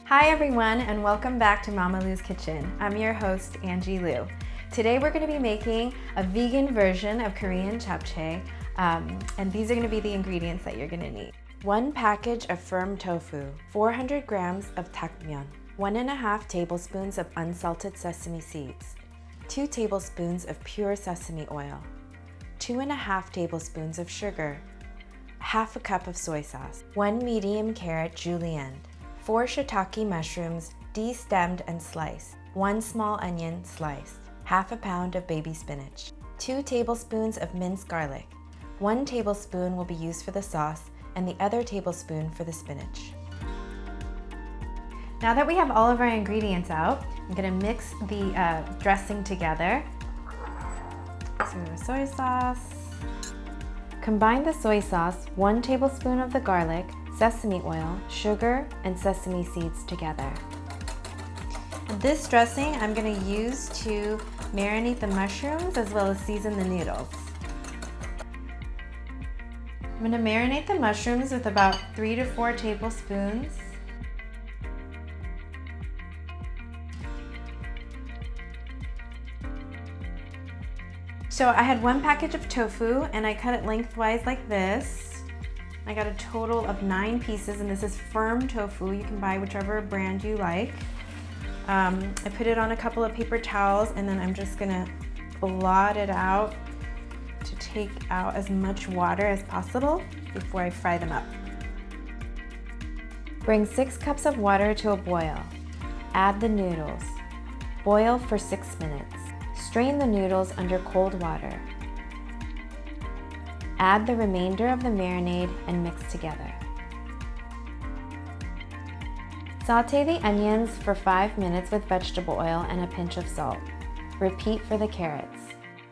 Hi everyone, and welcome back to Mama Lou's Kitchen. I'm your host, Angie Liu. Today we're going to be making a vegan version of Korean japchae, and these are going to be the ingredients that you're going to need. 1 package of firm tofu, 400 grams of Dakmyun, 1.5 tablespoons of unsalted sesame seeds, 2 tablespoons of pure sesame oil, 2.5 tablespoons of sugar, half a cup of soy sauce, 1 medium carrot julienne, 4 shiitake mushrooms de-stemmed and sliced, 1 small onion sliced, half a pound of baby spinach, 2 tablespoons of minced garlic. 1 tablespoon will be used for the sauce and the other tablespoon for the spinach. Now that we have all of our ingredients out, I'm going to mix the dressing together. So soy sauce. Combine the soy sauce, 1 tablespoon of the garlic, sesame oil, sugar, and sesame seeds together. This dressing I'm going to use to marinate the mushrooms as well as season the noodles. I'm going to marinate the mushrooms with about 3 to 4 tablespoons. So I had 1 package of tofu and I cut it lengthwise like this. I got a total of 9 pieces, and this is firm tofu. You can buy whichever brand you like. I put it on a couple of paper towels, and then I'm just gonna blot it out to take out as much water as possible before I fry them up. Bring 6 cups of water to a boil. Add the noodles. Boil for 6 minutes. Strain the noodles under cold water. Add the remainder of the marinade and mix together. Saute the onions for 5 minutes with vegetable oil and a pinch of salt. Repeat for the carrots.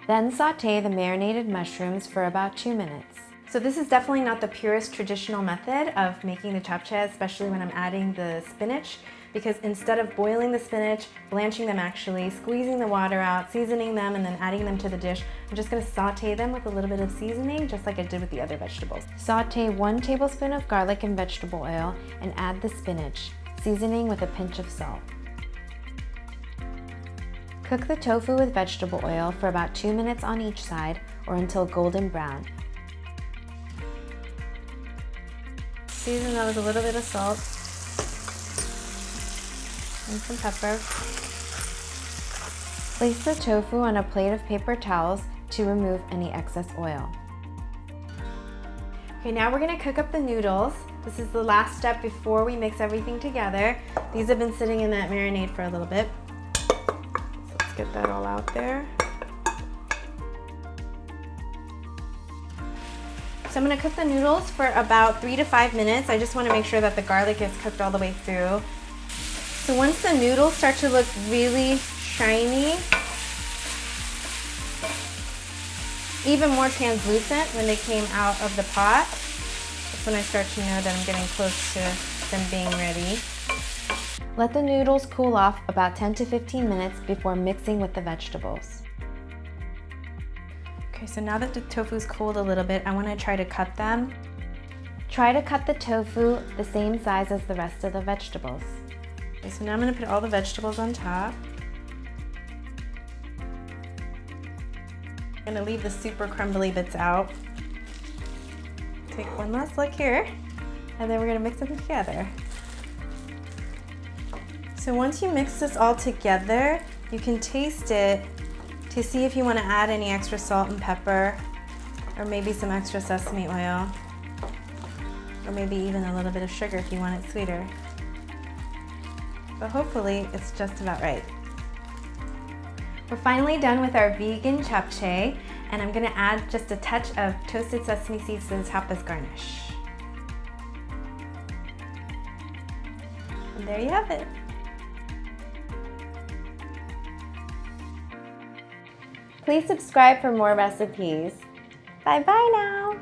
Then saute the marinated mushrooms for about 2 minutes. So this is definitely not the purest traditional method of making the japchae, especially when I'm adding the spinach, because instead of boiling the spinach, blanching them actually, squeezing the water out, seasoning them, and then adding them to the dish, I'm just going to saute them with a little bit of seasoning, just like I did with the other vegetables. Saute 1 tablespoon of garlic and vegetable oil and add the spinach, seasoning with a pinch of salt. Cook the tofu with vegetable oil for about 2 minutes on each side or until golden brown. Season that with a little bit of salt and some pepper. Place the tofu on a plate of paper towels to remove any excess oil. Okay, now we're going to cook up the noodles. This is the last step before we mix everything together. These have been sitting in that marinade for a little bit. So let's get that all out there. So I'm going to cook the noodles for about 3 to 5 minutes. I just want to make sure that the garlic is cooked all the way through. So once the noodles start to look really shiny, even more translucent when they came out of the pot, that's when I start to know that I'm getting close to them being ready. Let the noodles cool off about 10 to 15 minutes before mixing with the vegetables. Okay, so now that the tofu's cooled a little bit, I want to try to cut them. Try to cut the tofu the same size as the rest of the vegetables. Okay, so now I'm going to put all the vegetables on top. I'm going to leave the super crumbly bits out. Take one last look here, and then we're going to mix them together. So once you mix this all together, you can taste it to see if you want to add any extra salt and pepper, or maybe some extra sesame oil, or maybe even a little bit of sugar if you want it sweeter. But hopefully it's just about right. We're finally done with our vegan japchae, and I'm going to add just a touch of toasted sesame seeds to the top as garnish. And there you have it. Please subscribe for more recipes. Bye bye now.